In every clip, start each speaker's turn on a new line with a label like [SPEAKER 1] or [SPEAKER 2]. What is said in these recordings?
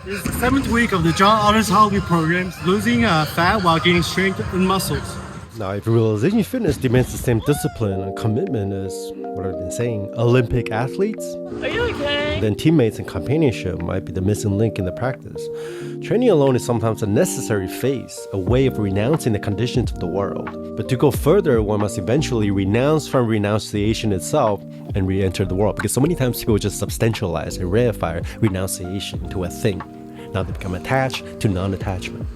[SPEAKER 1] This is the 7th week of the John Otters Holiday programs, losing fat while gaining strength and muscles.
[SPEAKER 2] Now, if realization fitness demands the same discipline and commitment as what I've been saying, Olympic athletes,
[SPEAKER 3] Are you okay?
[SPEAKER 2] then teammates and companionship might be the missing link in the practice. Training alone is sometimes a necessary phase, a way of renouncing the conditions of the world. But to go further, one must eventually renounce from renunciation itself and re-enter the world. Because so many times people just substantialize and reify renunciation into a thing. Now they become attached to non-attachment.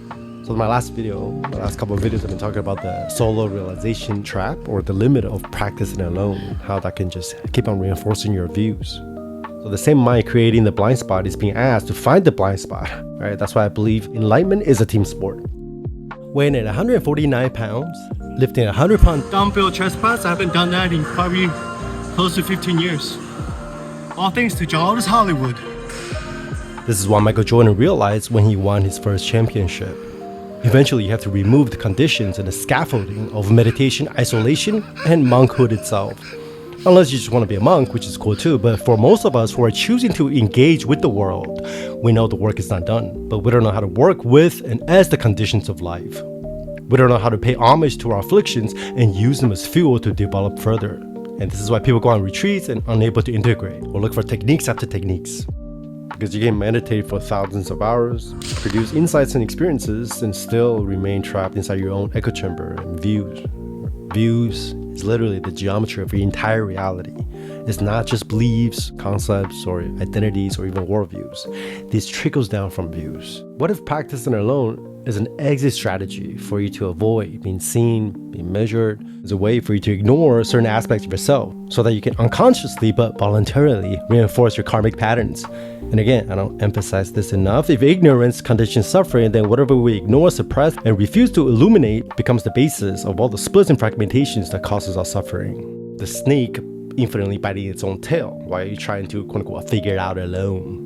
[SPEAKER 2] So in my last couple of videos, I've been talking about the solo realization trap, or the limit of practicing alone, how that can just keep on reinforcing your views. So the same mind creating the blind spot is being asked to find the blind spot, right? That's why I believe enlightenment is a team sport. Weighing at 149 pounds, lifting 100-pound
[SPEAKER 1] Dumbbell chest press, I haven't done that in probably close to 15 years. All thanks to John Otters Hollywood.
[SPEAKER 2] This is what Michael Jordan realized when he won his first championship. Eventually, you have to remove the conditions and the scaffolding of meditation, isolation, and monkhood itself. Unless you just want to be a monk, which is cool too, but for most of us who are choosing to engage with the world, we know the work is not done, but we don't know how to work with and as the conditions of life. We don't know how to pay homage to our afflictions and use them as fuel to develop further. And this is why people go on retreats and unable to integrate, or look for techniques after techniques. Because you can meditate for thousands of hours, produce insights and experiences, and still remain trapped inside your own echo chamber and views. Views is literally the geometry of your entire reality. It's not just beliefs, concepts, or identities, or even worldviews. This trickles down from views. What if practicing alone is an exit strategy for you to avoid being seen, being measured, as a way for you to ignore certain aspects of yourself so that you can unconsciously but voluntarily reinforce your karmic patterns? And again, I don't emphasize this enough. If ignorance conditions suffering, then whatever we ignore, suppress, and refuse to illuminate becomes the basis of all the splits and fragmentations that causes our suffering. The snake infinitely biting its own tail while you're trying to, quote unquote, figure it out alone.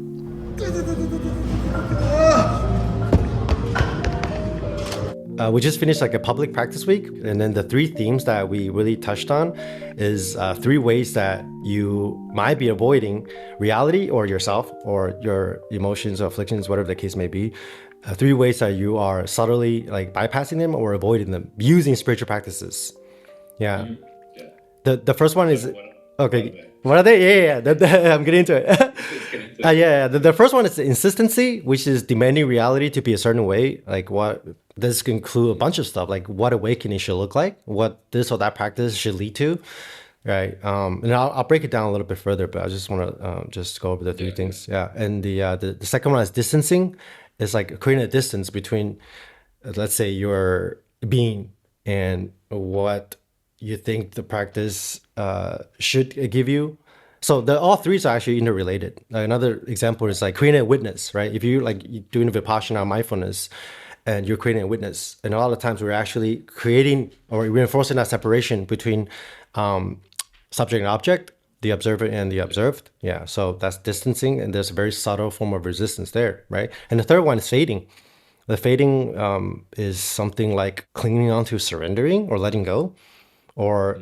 [SPEAKER 2] We just finished like a public practice week, and then the three themes that we really touched on is 3 ways that you might be avoiding reality or yourself or your emotions or afflictions, whatever the case may be. 3 ways that you are subtly like bypassing them or avoiding them using spiritual practices. Yeah. The first one is okay. What are they? Yeah. I'm getting into it. The first one is the insistency, which is demanding reality to be a certain way. Like what this can include a bunch of stuff, like what awakening should look like, what this or that practice should lead to, right? And I'll break it down a little bit further, but I just want to just go over the 3 things. Yeah, and the second one is distancing. It's like creating a distance between, let's say, your being and what you think the practice should give you. So all 3 are actually interrelated. Another example is like creating a witness, right? If you're doing vipassana mindfulness and you're creating a witness, and a lot of times we're actually creating or reinforcing that separation between subject and object, the observer and the observed. Yeah, so that's distancing, and there's a very subtle form of resistance there, right? And the third one is fading. The fading is something like clinging on to surrendering or letting go. Or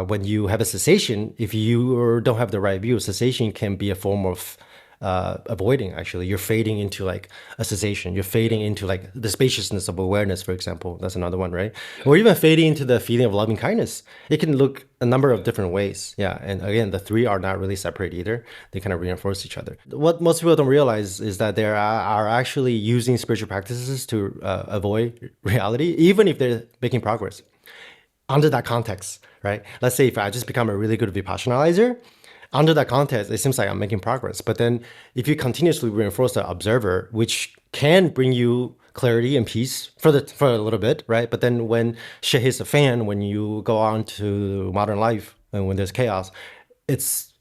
[SPEAKER 2] when you have a cessation, if you don't have the right view, cessation can be a form of avoiding, actually. You're fading into like a cessation. You're fading into like the spaciousness of awareness, for example. That's another one, right? Or even fading into the feeling of loving kindness. It can look a number of different ways. Yeah. And again, the 3 are not really separate either. They kind of reinforce each other. What most people don't realize is that they are actually using spiritual practices to avoid reality, even if they're making progress. Under that context, right? Let's say if I just become a really good Vipassanalizer, under that context, it seems like I'm making progress. But then if you continuously reinforce the observer, which can bring you clarity and peace for a little bit, right? But then when shit hits the fan, when you go on to modern life and when there's chaos, it's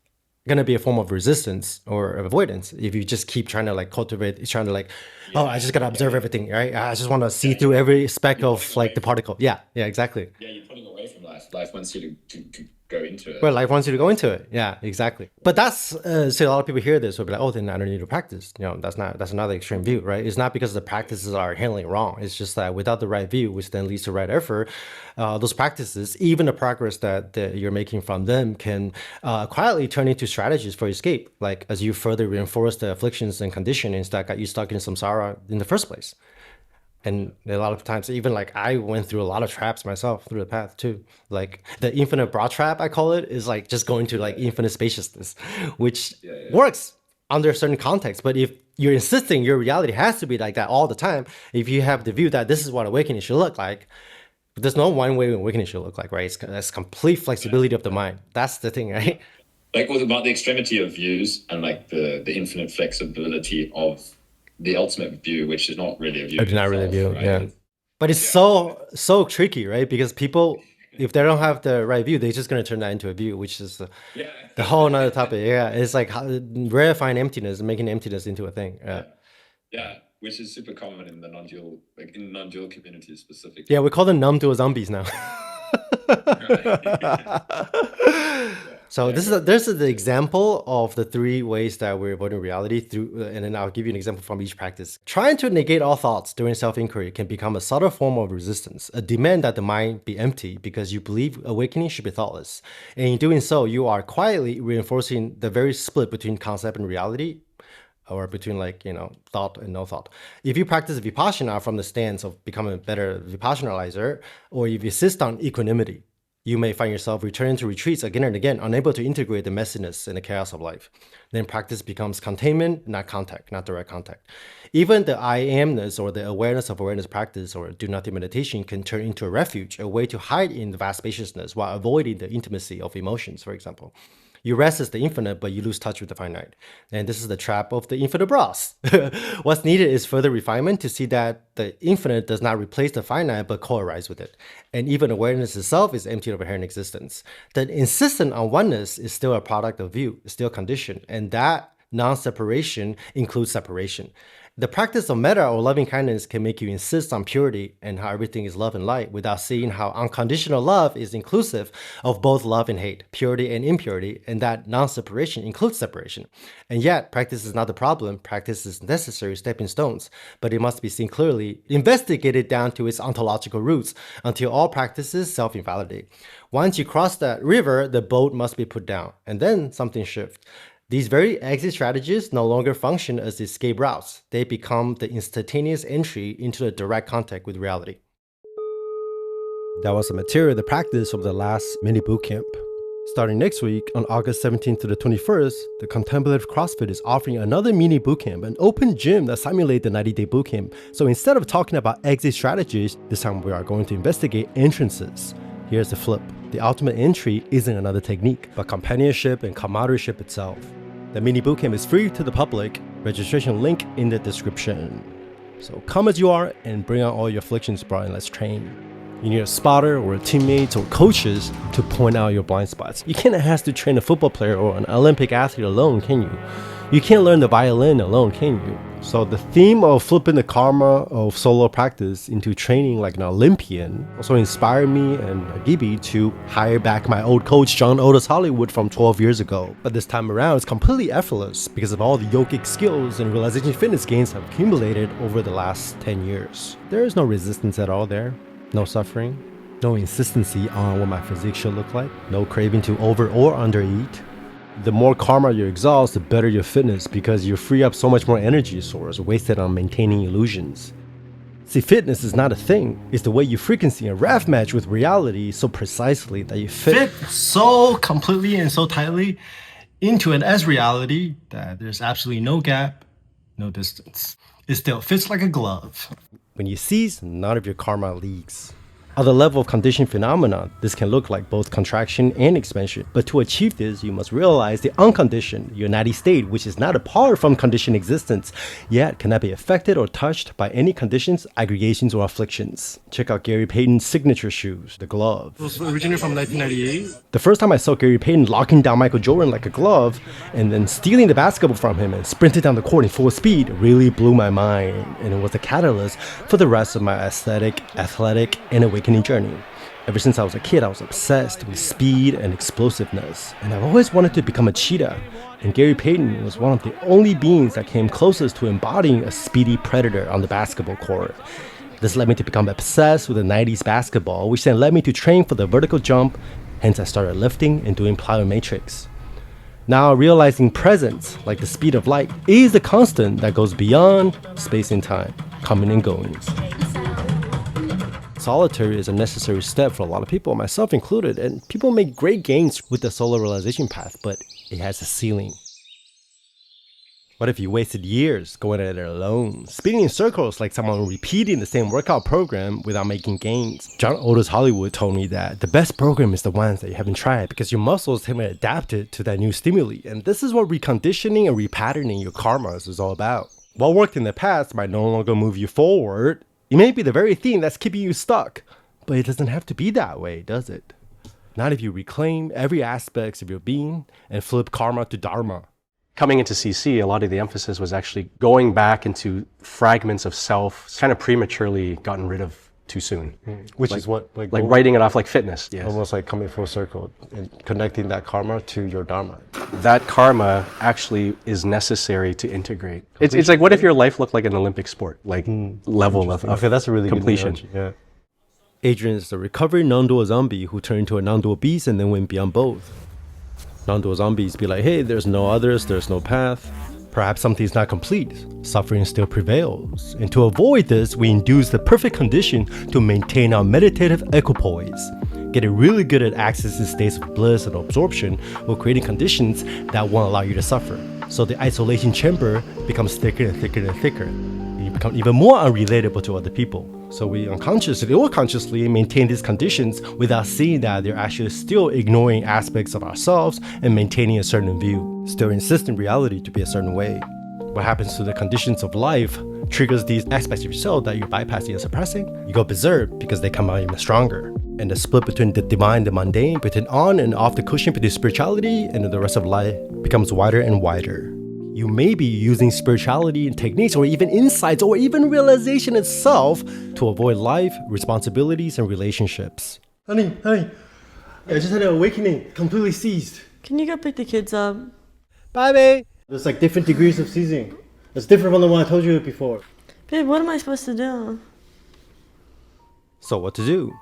[SPEAKER 2] going to be a form of resistance or avoidance if you just keep trying to like cultivate, trying to like, oh, I just got to observe everything, right? I just want to see through every speck of like the particle. Yeah, exactly.
[SPEAKER 4] Yeah, you're pulling away from life. Life wants you to
[SPEAKER 3] go into it.
[SPEAKER 2] Where life wants you to go into it. Yeah, exactly. But that's so a lot of people hear this will be like, oh, then I don't need to practice. That's another extreme view, right? It's not because the practices are inherently wrong. It's just that without the right view, which then leads to right effort, those practices, even the progress that you're making from them, can quietly turn into strategies for escape. Like as you further reinforce the afflictions and conditionings that got you stuck in samsara in the first place. And a lot of times, even like I went through a lot of traps myself through the path too. Like the infinite broad trap, I call it, is like just going to like infinite spaciousness, which works under a certain context. But if you're insisting your reality has to be like that all the time, if you have the view that this is what awakening should look like, there's no one way awakening should look like, right? It's complete flexibility of the mind. That's the thing, right?
[SPEAKER 3] Like what about the extremity of views and like the infinite flexibility of the ultimate view, which is not really a view.
[SPEAKER 2] It's not really a view, right? Yeah. But it's so tricky, right? Because people, if they don't have the right view, they're just going to turn that into a view, which is the whole nother topic. Yeah, it's like rarefying emptiness, making emptiness into a thing.
[SPEAKER 3] Yeah, which is super common in the non-dual, like in non-dual communities specifically.
[SPEAKER 2] Yeah, we call them numb-dual zombies now. So this is the example of the three ways that we're avoiding reality through, and then I'll give you an example from each practice. Trying to negate all thoughts during self-inquiry can become a subtle form of resistance, a demand that the mind be empty because you believe awakening should be thoughtless. And in doing so, you are quietly reinforcing the very split between concept and reality, or between thought and no thought. If you practice Vipassana from the stance of becoming a better Vipassanalizer, or if you insist on equanimity, you may find yourself returning to retreats again and again, unable to integrate the messiness and the chaos of life. Then practice becomes containment, not contact, not direct contact. Even the I amness or the awareness of awareness practice or do nothing meditation can turn into a refuge, a way to hide in the vast spaciousness while avoiding the intimacy of emotions, for example. You rest as the infinite, but you lose touch with the finite. And this is the trap of the infinite brass. What's needed is further refinement to see that the infinite does not replace the finite, but co-arise with it. And even awareness itself is empty of inherent existence. The insistence on oneness is still a product of view, still conditioned. And that non-separation includes separation. The practice of metta or loving kindness can make you insist on purity and how everything is love and light without seeing how unconditional love is inclusive of both love and hate, purity and impurity, and that non-separation includes separation. And yet, practice is not the problem. Practice is necessary stepping stones, but it must be seen clearly, investigated down to its ontological roots until all practices self-invalidate. Once you cross that river, the boat must be put down, and then something shifts. These very exit strategies no longer function as escape routes. They become the instantaneous entry into the direct contact with reality. That was the material, the practice of the last mini bootcamp. Starting next week, on August 17th to the 21st, the Contemplative CrossFit is offering another mini bootcamp, an open gym that simulates the 90-day bootcamp. So instead of talking about exit strategies, this time we are going to investigate entrances. Here's the flip. The ultimate entry isn't another technique, but companionship and camaraderie itself. The mini bootcamp is free to the public. Registration link in the description. So come as you are and bring out all your afflictions, bro, and let's train. You need a spotter or a teammates or coaches to point out your blind spots. You can't ask to train a football player or an Olympic athlete alone, can you? You can't learn the violin alone, can you? So the theme of flipping the karma of solo practice into training like an Olympian also inspired me and Gibi to hire back my old coach John Otis Hollywood from 12 years ago. But this time around, it's completely effortless because of all the yogic skills and realization fitness gains I've accumulated over the last 10 years. There is no resistance at all there, no suffering, no insistency on what my physique should look like, no craving to over or undereat. The more karma you exhaust, the better your fitness because you free up so much more energy source wasted on maintaining illusions. See, fitness is not a thing. It's the way you frequency a ref match with reality so precisely that you fit
[SPEAKER 1] so completely and so tightly into an as reality that there's absolutely no gap, no distance. It still fits like a glove.
[SPEAKER 2] When you cease, none of your karma leaks. At the level of conditioned phenomena, this can look like both contraction and expansion. But to achieve this, you must realize the unconditioned, unity state, which is not apart from conditioned existence, yet cannot be affected or touched by any conditions, aggregations, or afflictions. Check out Gary Payton's signature shoes, the glove.
[SPEAKER 1] It was originally from 1998.
[SPEAKER 2] The first time I saw Gary Payton locking down Michael Jordan like a glove and then stealing the basketball from him and sprinting down the court in full speed really blew my mind, and it was a catalyst for the rest of my aesthetic, athletic, and awakening journey. Ever since I was a kid, I was obsessed with speed and explosiveness, and I've always wanted to become a cheetah. And Gary Payton was one of the only beings that came closest to embodying a speedy predator on the basketball court. This led me to become obsessed with the 90s basketball, which then led me to train for the vertical jump. Hence, I started lifting and doing plyometrics. Now, realizing presence, like the speed of light, is the constant that goes beyond space and time, coming and going. Solitary is a necessary step for a lot of people, myself included, and people make great gains with the solo realization path, but it has a ceiling. What if you wasted years going at it alone, spinning in circles like someone repeating the same workout program without making gains? John Otis Hollywood told me that the best program is the ones that you haven't tried because your muscles haven't adapted to that new stimuli, and this is what reconditioning and repatterning your karmas is all about. What worked in the past might no longer move you forward. It may be the very thing that's keeping you stuck, but it doesn't have to be that way, does it? Not if you reclaim every aspect of your being and flip karma to dharma.
[SPEAKER 4] Coming into CC, a lot of the emphasis was actually going back into fragments of self, kind of prematurely gotten rid of too soon.
[SPEAKER 2] Which
[SPEAKER 4] like,
[SPEAKER 2] is what?
[SPEAKER 4] Like writing it off like fitness. Yes.
[SPEAKER 2] Almost like coming full circle and connecting that karma to your dharma.
[SPEAKER 4] That karma actually is necessary to integrate. It's like, what if your life looked like an Olympic sport? Like level of
[SPEAKER 2] okay, that's a really
[SPEAKER 4] completion.
[SPEAKER 2] Good analogy, yeah. Adrian is the recovering non-dual zombie who turned into a non-dual beast and then went beyond both. Non-dual zombies be like, hey, there's no others, there's no path. Perhaps something's not complete. Suffering still prevails. And to avoid this, we induce the perfect condition to maintain our meditative equipoise. Getting really good at accessing states of bliss and absorption while creating conditions that won't allow you to suffer. So the isolation chamber becomes thicker and thicker and thicker. And you become even more unrelatable to other people. So we unconsciously or consciously maintain these conditions without seeing that they're actually still ignoring aspects of ourselves and maintaining a certain view, still insisting reality to be a certain way. What happens to the conditions of life triggers these aspects of yourself that you're bypassing and suppressing. You go berserk because they come out even stronger. And the split between the divine and the mundane, between on and off the cushion, between spirituality and the rest of life becomes wider and wider. You may be using spirituality and techniques or even insights or even realization itself to avoid life, responsibilities, and relationships. Honey, I just had an awakening, completely seized.
[SPEAKER 5] Can you go pick the kids up?
[SPEAKER 2] Bye, babe. There's like different degrees of seizing. It's different from the one I told you before.
[SPEAKER 5] Babe, what am I supposed to do?
[SPEAKER 2] So what to do?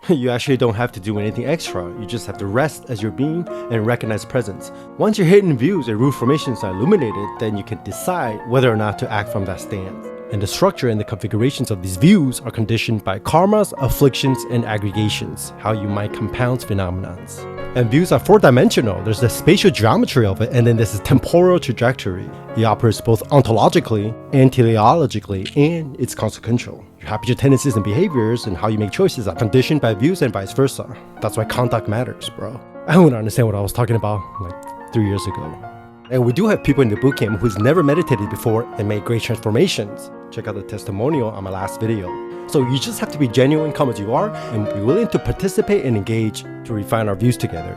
[SPEAKER 2] You actually don't have to do anything extra. You just have to rest as your being and recognize presence. Once your hidden views and root formations are illuminated, then you can decide whether or not to act from that stance. And the structure and the configurations of these views are conditioned by karmas, afflictions, and aggregations, how you might compound phenomenons. And views are four-dimensional. There's the spatial geometry of it, and then there's the temporal trajectory. It operates both ontologically and teleologically, and it's consequential. Your habitual tendencies and behaviors and how you make choices are conditioned by views and vice versa. That's why conduct matters, bro. I wouldn't understand what I was talking about like 3 years ago. And we do have people in the bootcamp who's never meditated before and made great transformations. Check out the testimonial on my last video. So you just have to be genuine, come as you are, and be willing to participate and engage to refine our views together.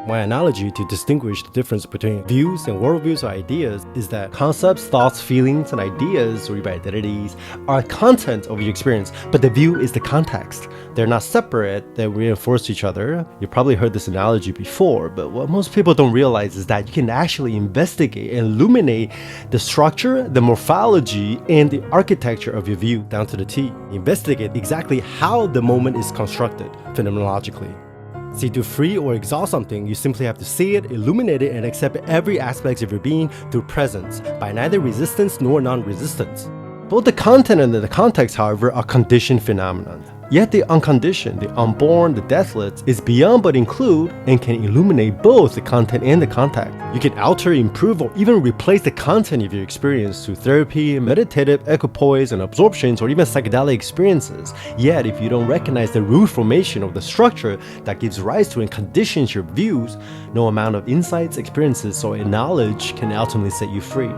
[SPEAKER 2] My analogy to distinguish the difference between views and worldviews or ideas is that concepts, thoughts, feelings, and ideas, or even identities, are content of your experience, but the view is the context. They're not separate, they reinforce each other. You've probably heard this analogy before, but what most people don't realize is that you can actually investigate and illuminate the structure, the morphology, and the architecture of your view down to the T. Investigate exactly how the moment is constructed phenomenologically. See, to free or exhaust something, you simply have to see it, illuminate it, and accept every aspect of your being through presence, by neither resistance nor non-resistance. Both the content and the context, however, are conditioned phenomena. Yet the unconditioned, the unborn, the deathless is beyond but include and can illuminate both the content and the contact. You can alter, improve, or even replace the content of your experience through therapy, meditative equipoise, and absorptions, or even psychedelic experiences. Yet if you don't recognize the root formation of the structure that gives rise to and conditions your views, no amount of insights, experiences, or knowledge can ultimately set you free.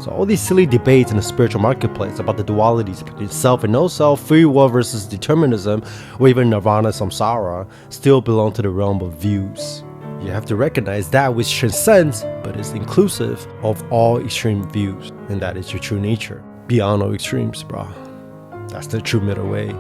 [SPEAKER 2] So all these silly debates in the spiritual marketplace about the dualities between self and no self, free will versus determinism, or even nirvana, samsara, still belong to the realm of views. You have to recognize that which transcends, but is inclusive of all extreme views, and that is your true nature. Beyond all extremes, bro. That's the true middle way.